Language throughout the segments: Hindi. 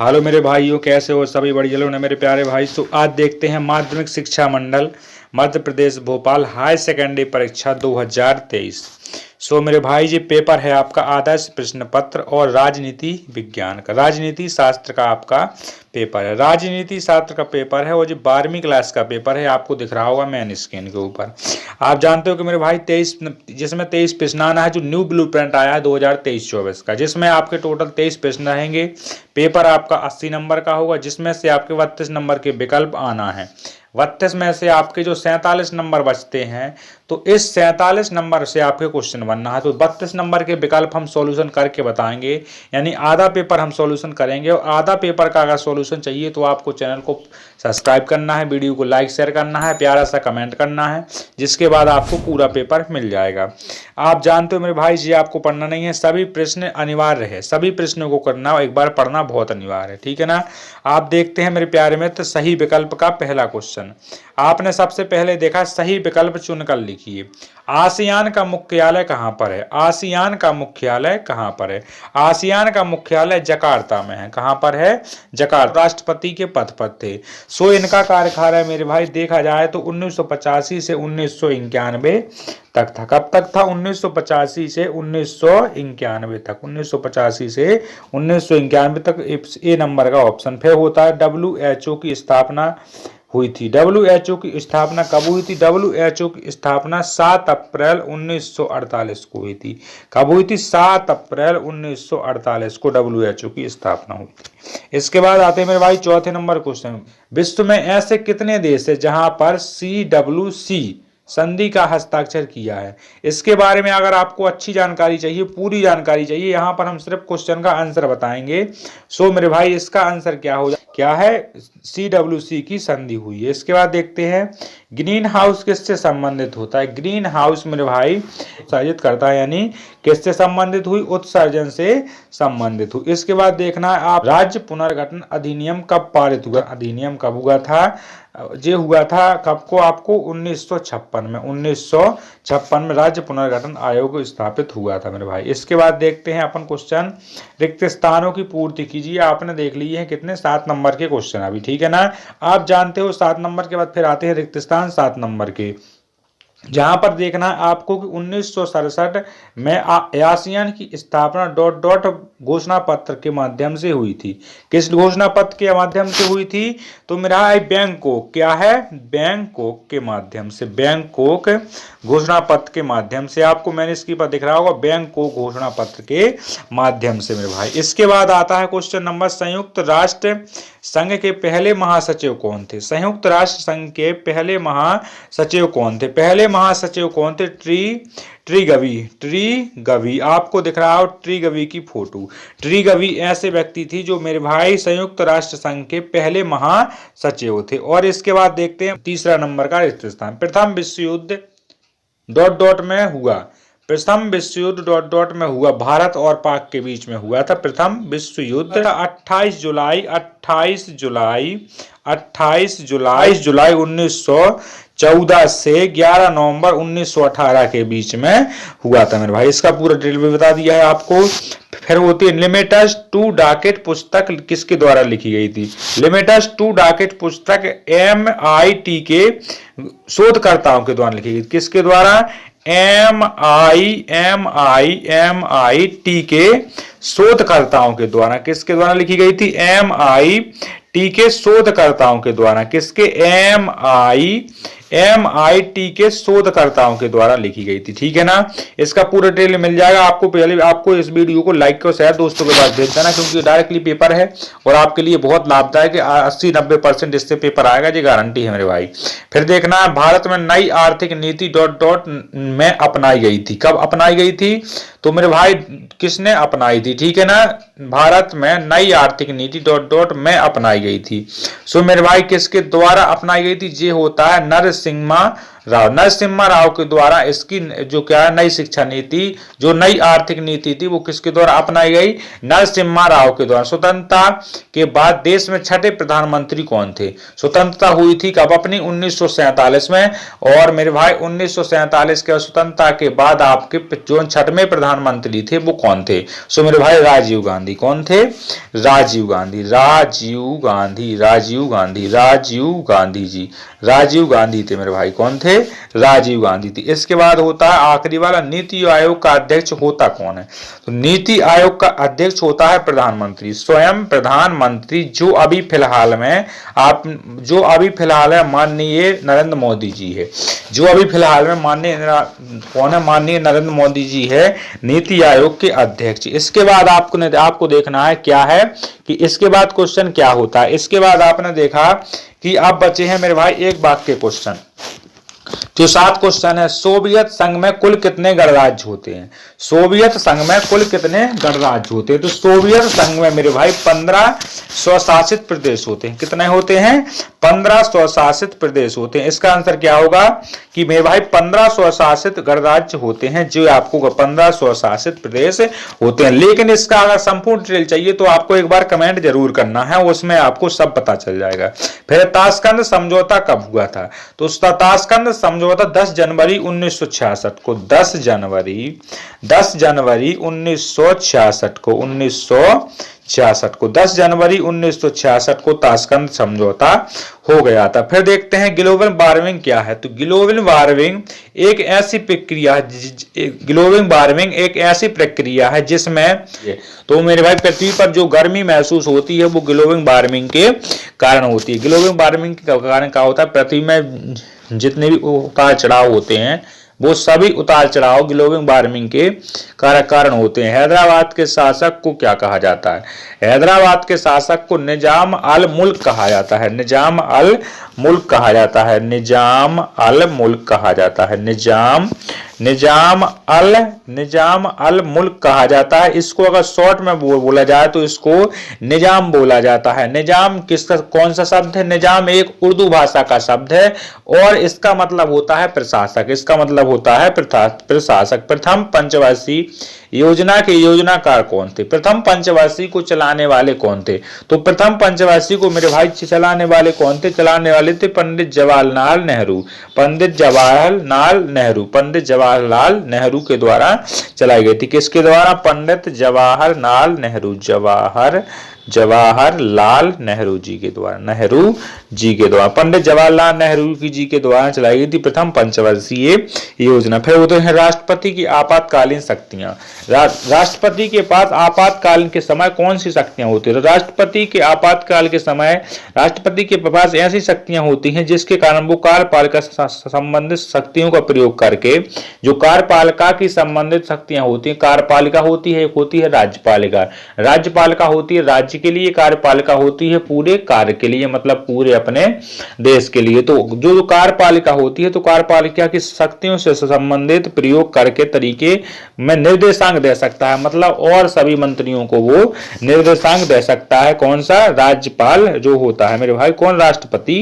हेलो मेरे भाइयों, कैसे हो? सभी बढ़िया लोग ना मेरे प्यारे भाई। तो आज देखते हैं माध्यमिक शिक्षा मंडल मध्य प्रदेश भोपाल हाई सेकेंडरी परीक्षा 2023। मेरे भाई जी, पेपर है आपका आदर्श प्रश्न पत्र और राजनीति विज्ञान का, राजनीति शास्त्र का आपका पेपर है। राजनीति शास्त्र का पेपर है और जो 12वीं क्लास का पेपर है, आपको दिख रहा होगा मेन स्क्रीन के ऊपर। आप जानते हो कि मेरे भाई 23 जिसमें 23 प्रश्न आना है, जो न्यू ब्लू प्रिंट आया है 2023-24 का, जिसमें आपके टोटल 23 प्रश्न रहेंगे। पेपर आपका 80 नंबर का होगा, जिसमें से आपके 32 नंबर के विकल्प आना है। 32 में से आपके जो 47 नंबर बचते हैं, तो इस 47 नंबर से आपके क्वेश्चन बनना है। तो 32 नंबर के विकल्प हम सॉल्यूशन करके बताएंगे, यानी आधा पेपर हम सॉल्यूशन करेंगे। और आधा पेपर का अगर सॉल्यूशन चाहिए तो आपको चैनल को सब्सक्राइब करना है, वीडियो को लाइक शेयर करना है, प्यारा सा कमेंट करना है, जिसके बाद आपको पूरा पेपर मिल जाएगा। आप जानते हो मेरे भाई जी, आपको पढ़ना नहीं है, सभी प्रश्न अनिवार्य है, सभी प्रश्नों को करना, एक बार पढ़ना बहुत अनिवार्य है, ठीक है ना। आप देखते हैं मेरे प्यारे मित्र, सही विकल्प का पहला क्वेश्चन। आपने सबसे पहले देखा सही विकल्प चुनकर लिखिए। आसियान का मुख्यालय कहाँ पर है? आसियान का मुख्यालय कहाँ पर है? आसियान का मुख्यालय जकार्ता में है। कहाँ पर है? जकार्ता। राष्ट्रपति के पद पर थे। इनका कार्यकाल है मेरे भाई, देखा जाए तो 1985 से 1991 तक था। कब तक था? 1985 से 1991 तक। 1985 से 1991 तक। ए नंबर का ऑप्शन फिर होता है। WHO की स्थापना हुई थी। WHO की स्थापना कब हुई थी? WHO की स्थापना 7 अप्रैल 1948 को हुई थी। कब हुई थी? 7 अप्रैल 1948 को WHO की स्थापना हुई थी। इसके बाद आते हैं मेरे भाई चौथे नंबर क्वेश्चन। विश्व में ऐसे कितने देश है जहां पर CWC संधि का हस्ताक्षर किया है? इसके बारे में अगर आपको अच्छी जानकारी चाहिए, पूरी जानकारी चाहिए, यहाँ पर हम सिर्फ क्वेश्चन का आंसर बताएंगे। मेरे भाई इसका आंसर क्या है? CWC की संधि हुई है। इसके बाद देखते हैं ग्रीन हाउस किससे संबंधित होता है? ग्रीन हाउस मेरे भाई उत्सर्जित करता है, यानी किससे संबंधित हुई? उत्सर्जन से संबंधित हुई। इसके बाद देखना है आप, राज्य पुनर्गठन अधिनियम कब पारित हुआ? अधिनियम कब हुआ था? ये हुआ था कब को? आपको 1956 में। 1956 में राज्य पुनर्गठन आयोग स्थापित हुआ था मेरे भाई। इसके बाद देखते हैं अपन क्वेश्चन, रिक्त स्थानों की पूर्ति कीजिए। आपने देख लिए हैं कितने? 7 नंबर के क्वेश्चन अभी, ठीक है ना। आप जानते हो 7 नंबर के बाद फिर आते हैं रिक्त स्थान 7 नंबर के, जहां पर देखना है आपको कि 1967 में आसियान की स्थापना घोषणा पत्र के माध्यम से हुई थी। किस घोषणा पत्र के माध्यम से हुई थी? तो मेरा बैंकॉक, क्या है? बैंकॉक के माध्यम से। बैंकॉक घोषणा पत्र के माध्यम से। आपको मैंने इसके पर दिख रहा होगा, बैंकॉक घोषणा पत्र के माध्यम से मेरे भाई। इसके बाद आता है क्वेश्चन नंबर, संयुक्त राष्ट्र संघ के पहले महासचिव कौन थे? संयुक्त राष्ट्र संघ के पहले महासचिव कौन थे? पहले महासचिव कौन थे? ट्रीगवी। आपको दिख रहा हो ट्रीगवी की फोटो। ट्रीगवी ऐसे व्यक्ति थी जो मेरे भाई संयुक्त राष्ट्र संघ के पहले महासचिव थे। और इसके बाद देखते हैं तीसरा नंबर का रिक्त स्थान। प्रथम विश्व युद्ध में हुआ। प्रथम विश्व युद्ध में हुआ, भारत और पाक के बीच में हुआ था प्रथम विश्व युद्ध। 28 जुलाई 1914 से 11 नवंबर 1918 के बीच में हुआ था मेरे भाई। इसका पूरा डिटेल भी बता दिया है आपको। फिर होती है लिमिटस टू डॉकेट पुस्तक किसके द्वारा लिखी गई थी? लिमिटस टू डॉकेट पुस्तक MIT के शोधकर्ताओं के द्वारा लिखी गई। किसके द्वारा? MIT के शोधकर्ताओं के द्वारा। किसके द्वारा लिखी गई थी? MIT के शोधकर्ताओं के द्वारा। किसके? MIT के शोधकर्ताओं के द्वारा लिखी गई थी, ठीक है ना। इसका पूरा डिटेल मिल जाएगा आपको। पहले आपको इस वीडियो को लाइक और शेयर दोस्तों के पास भेज देना, क्योंकि डायरेक्टली पेपर है और आपके लिए बहुत लाभदायक है। 80-90% इससे पेपर आएगा, ये गारंटी है मेरे भाई। फिर देखना है, भारत में नई आर्थिक नीति में अपनाई गई थी। कब अपनाई गई थी? तो मेरे भाई किसने अपनाई थी, ठीक है ना। भारत में नई आर्थिक नीति में अपनाई गई थी। मेरे भाई किसके द्वारा अपनाई गई थी? ये होता है नरसिम्हा राव, नरसिम्हा राव के द्वारा इसकी जो क्या है नई शिक्षा नीति, जो नई आर्थिक नीति थी वो किसके द्वारा अपनाई गई? नरसिम्हा राव के द्वारा। स्वतंत्रता के बाद देश में छठे प्रधानमंत्री कौन थे? स्वतंत्रता हुई थी कब अपनी? 1947 में। और मेरे भाई 1947 के स्वतंत्रता के बाद आपके जो छठवें प्रधानमंत्री थे वो कौन थे? सो मेरे भाई राजीव गांधी। कौन थे? राजीव गांधी, राजीव गांधी, राजीव गांधी, राजीव गांधी जी, राजीव गांधी थे मेरे भाई। कौन थे? राजीव गांधी थी। इसके बाद होता है आखिरी वाला, नीति आयोग का अध्यक्ष होता कौन है? तो नीति आयोग का अध्यक्ष होता है प्रधानमंत्री, स्वयं प्रधानमंत्री, जो अभी फिलहाल में माननीय नरेंद्र मोदी जी है। जो अभी फिलहाल में कौन है? माननीय नरेंद्र मोदी जी है नीति आयोग के अध्यक्ष। इसके बाद आपको देखना है क्या है कि इसके बाद क्वेश्चन क्या होता है। इसके बाद आपने देखा कि अब बचे हैं मेरे भाई एक वाक्य क्वेश्चन। जो 7 क्वेश्चन है, सोवियत संघ में कुल कितने गणराज्य होते हैं? सोवियत संघ में कुल कितने गणराज्य होते हैं? तो सोवियत संघ में मेरे भाई 15 स्वशासित प्रदेश होते हैं। कितने होते हैं? 15 स्वशासित प्रदेश होते हैं। इसका आंसर क्या होगा कि मेरे भाई 15 स्वशासित गणराज्य होते हैं, जो आपको 15 स्वशासित प्रदेश होते हैं। लेकिन इसका अगर संपूर्ण डिटेल चाहिए तो आपको एक बार कमेंट जरूर करना है, उसमें आपको सब पता चल जाएगा। फिर ताशकंद समझौता कब हुआ था? तो ताशकंद समझौता 10 जनवरी 1966 को, 10 जनवरी 1966 को, 10 जनवरी 1966 को ताशकंद समझौता हो गया था। फिर देखते हैं ग्लोबल वार्मिंग क्या है। तो ग्लोबल वार्मिंग एक ऐसी प्रक्रिया है जिसमें तो मेरे भाई पृथ्वी पर जो गर्मी महसूस होती है वो ग्लोबल वार्मिंग के कारण होती है। ग्लोबल वार्मिंग के कारण क्या होता है? पृथ्वी में जितने भी उतार चढ़ाव होते हैं वो सभी उतार चढ़ाव ग्लोबल वार्मिंग के कारण होते हैं। हैदराबाद के शासक को क्या कहा जाता है? हैदराबाद के शासक को निजाम अल मुल्क कहा जाता है। निजाम अल मुल्क कहा जाता है। निजाम अल मुल्क कहा जाता है। निजाम अल मुल्क कहा जाता है। इसको अगर शॉर्ट में बोला जाए तो इसको निजाम बोला जाता है। निजाम किसका कौन सा शब्द है? निजाम एक उर्दू भाषा का शब्द है और इसका मतलब होता है प्रशासक। इसका मतलब होता है प्रशासक। प्रथम पंचवर्षीय योजना के योजनाकार कौन थे? प्रथम पंचवर्षीय को चलाने वाले कौन थे? तो प्रथम पंचवर्षीय को मेरे भाई चलाने वाले कौन थे? चलाने वाले थे पंडित जवाहरलाल नेहरू। पंडित जवाहरलाल नेहरू के द्वारा चलाई गई थी। किसके द्वारा? पंडित जवाहरलाल नेहरू, जवाहरलाल नेहरू जी के द्वारा, पंडित जवाहरलाल नेहरू जी के द्वारा चलाई गई थी प्रथम पंचवर्षीय योजना। फिर होते हैं राष्ट्रपति की आपातकालीन शक्तियां। राष्ट्रपति के पास आपातकालीन के समय कौन सी शक्तियां होती है? राष्ट्रपति के आपातकाल के समय राष्ट्रपति के पास ऐसी शक्तियां होती हैं जिसके कारण वो कार्यपालिका संबंधित शक्तियों का प्रयोग करके, जो कार्यपालिका की संबंधित शक्तियां होती हैं, कार्यपालिका होती है, एक होती है राज्यपालिका, राज्यपालिका होती है राज्य के लिए, कार्यपालिका होती है पूरे कार्य के लिए, मतलब पूरे अपने देश के लिए। तो जो कार्यपालिका होती है तो कार्यपालिका की शक्तियों से संबंधित प्रयोग करके तरीके में निर्देशांक दे सकता है, मतलब और सभी मंत्रियों को वो निर्देशांक दे सकता है। कौन सा? राज्यपाल जो होता है मेरे भाई। कौन? राष्ट्रपति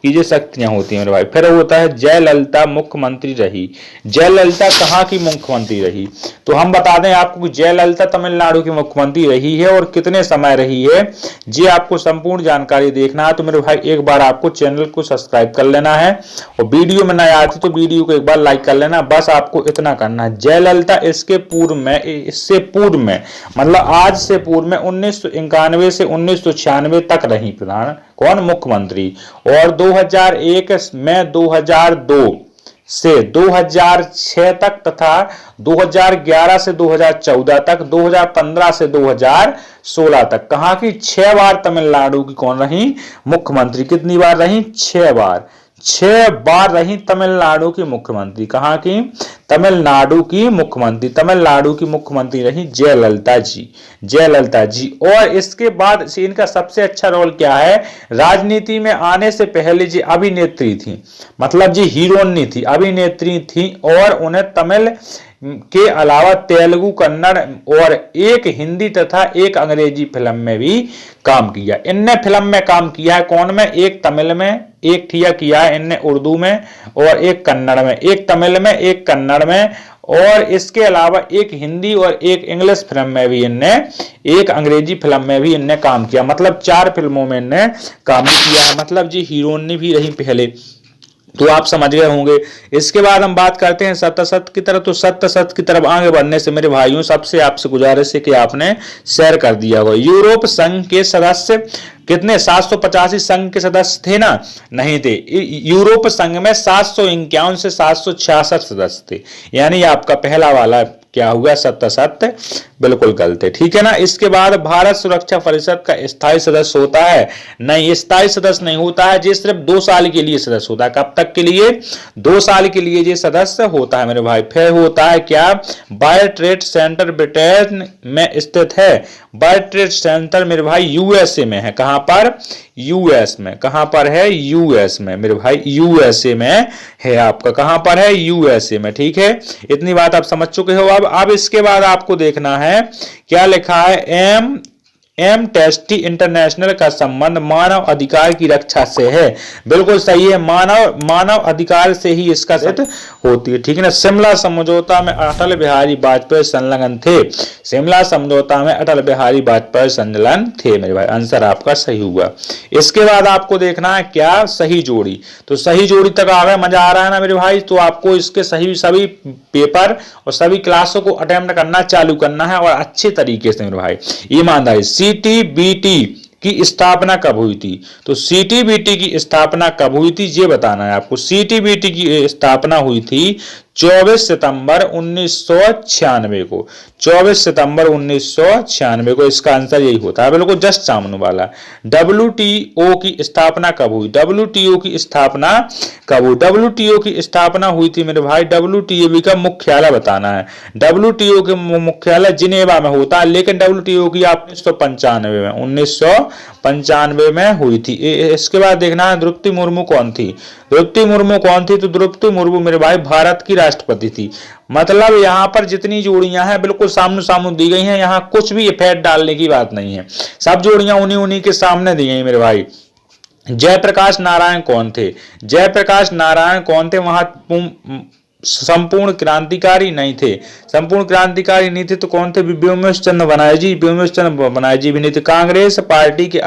की जो शक्तियां होती है मेरे भाई। फिर होता है जयललिता मुख्यमंत्री रही। जयललिता कहाँ की मुख्यमंत्री रही? तो हम बता दें आपको कि जयललिता तमिलनाडु की मुख्यमंत्री रही है। और कितने समय रही है जी आपको संपूर्ण जानकारी देखना है तो मेरे भाई एक बार आपको चैनल को सब्सक्राइब कर लेना है और वीडियो में नए आती तो वीडियो को एक बार लाइक कर लेना। बस आपको इतना करना है। जयललिता इससे पूर्व में मतलब आज से पूर्व में 1991 से 1996 तक रही प्रधान कौन? मुख्यमंत्री। और 2001 में 2002 से 2006 तक तथा 2011 से 2014 तक, 2015 से 2016 तक कहां की 6 बार तमिलनाडु की कौन रही? मुख्यमंत्री। कितनी बार रही? 6 बार। 6 बार रही तमिलनाडु की मुख्यमंत्री। कहां की? तमिलनाडु की मुख्यमंत्री। तमिलनाडु की मुख्यमंत्री रही जयललिता जी। और इसके बाद इनका सबसे अच्छा रोल क्या है? राजनीति में आने से पहले जी अभिनेत्री थी, मतलब जी हीरोइन थी, अभिनेत्री थी और उन्हें तमिल के अलावा तेलुगु, कन्नड़ और एक हिंदी तथा एक अंग्रेजी फिल्म में भी काम किया। इनने फिल्म में काम किया है कौन में? एक तमिल में, एक ठिया किया है इनने उर्दू में और एक कन्नड़ में, एक तमिल में एक कन्नड़ में, और इसके अलावा एक हिंदी और एक इंग्लिश फिल्म में भी इनने, एक अंग्रेजी फिल्म में भी इनने काम किया। मतलब 4 फिल्मों में इनने काम किया है। मतलब जी हीरोइन भी रही पहले, तो आप समझ गए होंगे। इसके बाद हम बात करते हैं सत्य सत्य की तरफ। तो सत्य सत्य की तरफ आगे बढ़ने से मेरे भाइयों सबसे आपसे गुजारिश है कि आपने शेयर कर दिया होगा। यूरोप संघ के सदस्य कितने? 785 संघ के सदस्य थे ना? नहीं थे। यूरोप संघ में 751 से 766 सदस्य थे। यानी आपका पहला वाला क्या हुआ? सत्य सत्य बिल्कुल गलत है। ठीक है ना। इसके बाद भारत सुरक्षा परिषद का स्थायी सदस्य होता है? नहीं, स्थायी सदस्य नहीं होता है। ये सिर्फ 2 साल के लिए सदस्य होता है। कब तक के लिए? 2 साल के लिए ये सदस्य होता है मेरे भाई। फिर होता है क्या? वर्ल्ड ट्रेड सेंटर ब्रिटेन में स्थित है। वर्ल्ड ट्रेड सेंटर मेरे भाई यूएसए में है। कहां पर? यूएस में। कहां पर है? यूएस में मेरे भाई, यूएसए में है आपका। कहां पर है? यूएसए में। ठीक है, इतनी बात आप समझ चुके हो। अब इसके बाद आपको देखना है क्या लिखा है। एमनेस्टी इंटरनेशनल का संबंध मानव अधिकार की रक्षा से है। बिल्कुल सही है, मानव अधिकार से ही इसका होती है। ठीक है ना। शिमला समझौता में अटल बिहारी वाजपेयी संलग्न थे। शिमला समझौता में अटल बिहारी वाजपेयी संलग्न थे मेरे भाई। आंसर आपका सही हुआ। इसके बाद आपको देखना है क्या? सही जोड़ी। तो सही जोड़ी तक आ गए, मजा आ रहा है ना मेरे भाई। तो आपको इसके सभी पेपर और सभी क्लासों को अटेम्प्ट करना चालू करना है और अच्छे तरीके से मेरे भाई, ईमानदारी। सीटीबीटी की स्थापना कब हुई थी? तो सीटीबीटी की स्थापना कब हुई थी ये बताना है आपको। सीटीबीटी की स्थापना हुई थी 24 सितंबर 1996 को। 24 सितंबर 1996 को इसका आंसर यही होता है, बिल्कुल जस्ट सामने वाला। डब्ल्यूटीओ की स्थापना कब हुई? डब्ल्यूटीओ की स्थापना कब हुई? डब्ल्यूटीओ की स्थापना हुई थी मेरे भाई, डब्ल्यूटीओ का मुख्यालय बताना है। डब्ल्यूटीओ के मुख्यालय जिनेवा में होता है, लेकिन डब्ल्यूटीओ की आप 1995 में हुई थी। इसके बाद देखना है द्रौपदी मुर्मू कौन थी? द्रौपदी मुर्मू कौन थी? तो द्रौपदी मुर्मू मेरे भाई भारत की राष्ट्रपति थी। मतलब यहाँ पर जितनी जोड़ियां हैं बिल्कुल सामने सामने दी गई हैं, यहाँ कुछ भी इफेक्ट डालने की बात नहीं है। सब जोड़ियां उन्हीं के सामने दी गई मेरे भाई। जयप्रकाश नारायण कौन थे? जयप्रकाश नारायण कौन थे? वहां संपूर्ण क्रांतिकारी नहीं थे। संपूर्ण क्रांतिकारी नहीं थे तो कौन थे? व्योमेश चंद्र बनर्जी। व्योमेश चंद्र बनर्जी भी नहीं थे। कांग्रेस पार्टी के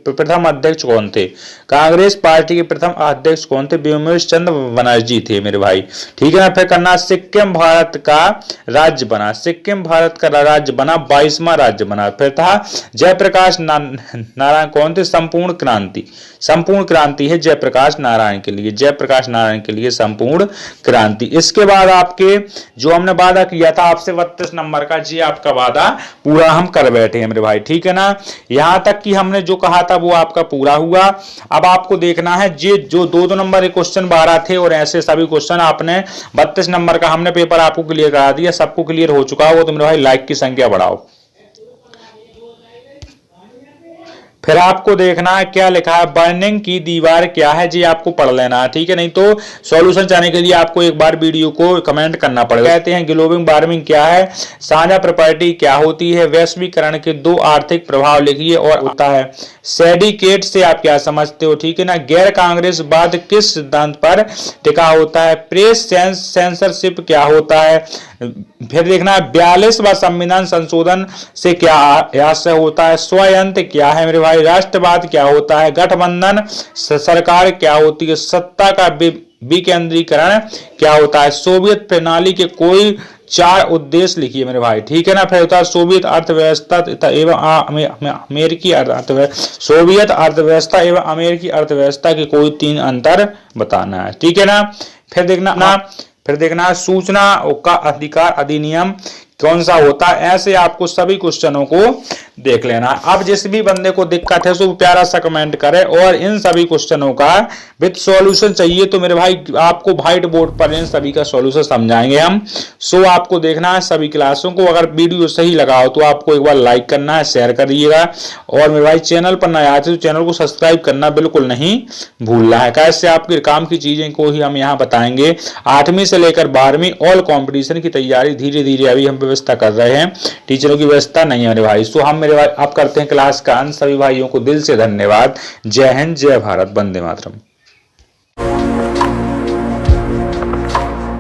प्रथम अध्यक्ष कौन थे? कांग्रेस पार्टी के प्रथम अध्यक्ष कौन थे? व्योमेश चंद्र बनर्जी थे मेरे भाई। ठीक है ना। फिर करना, सिक्किम भारत का राज्य बना। सिक्किम भारत का राज्य बना, 22वां राज्य बना। फिर था जयप्रकाश नारायण कौन थे? संपूर्ण क्रांति। संपूर्ण क्रांति है जयप्रकाश नारायण के लिए। जयप्रकाश नारायण के लिए संपूर्ण क्रांति। इसके बाद आपके जो हमने वादा किया था आपसे 32 नंबर का, जी आपका वादा पूरा हम कर बैठे हैं मेरे भाई। ठीक है ना। यहां तक कि हमने जो कहा था वो आपका पूरा हुआ। अब आपको देखना है जी जो 2-2 नंबर के क्वेश्चन 12 थे और ऐसे सभी क्वेश्चन आपने 32 नंबर का हमने पेपर आपको क्लियर करा दिया। सबको क्लियर हो चुका हो तो मेरे भाई लाइक की संख्या बढ़ाओ। फिर आपको देखना है क्या लिखा है, बर्निंग की दीवार क्या है, जी आपको पढ़ लेना है। ठीक है, नहीं तो सॉल्यूशन चाहने के लिए आपको एक बार वीडियो को कमेंट करना पड़ेगा। कहते हैं ग्लोबल वार्मिंग क्या है, साझा प्रॉपर्टी क्या होती है, वैश्वीकरण के 2 आर्थिक प्रभाव लिखिए और होता है सिंडिकेट से आप क्या समझते हो। ठीक है ना। गैर कांग्रेसवाद किस सिद्धांत पर टिका होता है, प्रेस सेंसरशिप क्या होता है। फिर देखना है 42वां संविधान संशोधन से क्या आशय होता है, स्वयंत्र क्या है मेरे भाई, राष्ट्रवाद क्या होता है, गठबंधन सरकार क्या होती है, सत्ता का विकेंद्रीकरण क्या होता है, सोवियत प्रणाली के कोई 4 उद्देश्य लिखिए मेरे भाई। ठीक है ना। फिर होता है सोवियत अर्थव्यवस्था एवं अमेरिकी अर्थव्यवस्था, सोवियत अर्थव्यवस्था एवं अमेरिकी अर्थव्यवस्था के कोई 3 अंतर बताना है। ठीक है ना। फिर देखना सूचना का अधिकार अधिनियम कौन सा होता है, ऐसे आपको सभी क्वेश्चनों को देख लेना। अब जिस भी बंदे को दिक्कत है सो प्यारा सा कमेंट करे, और इन सभी क्वेश्चनों का विद सॉल्यूशन चाहिए तो मेरे भाई आपको व्हाइट बोर्ड पर इन सभी का सॉल्यूशन समझाएंगे हम। सो आपको देखना है सभी क्लासों को। अगर वीडियो सही लगा हो तो आपको एक बार लाइक करना है, शेयर करिएगा, और मेरे भाई चैनल पर नए आते तो चैनल को सब्सक्राइब करना बिल्कुल नहीं भूलना है। कैसे आपके काम की चीजें को ही हम यहाँ बताएंगे। 8वीं से लेकर 12वीं ऑल कॉम्पिटिशन की तैयारी धीरे धीरे अभी हम व्यवस्था कर रहे हैं, टीचरों की व्यवस्था नहीं है मेरे भाई। तो हम मेरे भाई आप करते हैं क्लास का अंत। सभी भाइयों को दिल से धन्यवाद। जय हिंद, जय भारत, वंदे मातरम।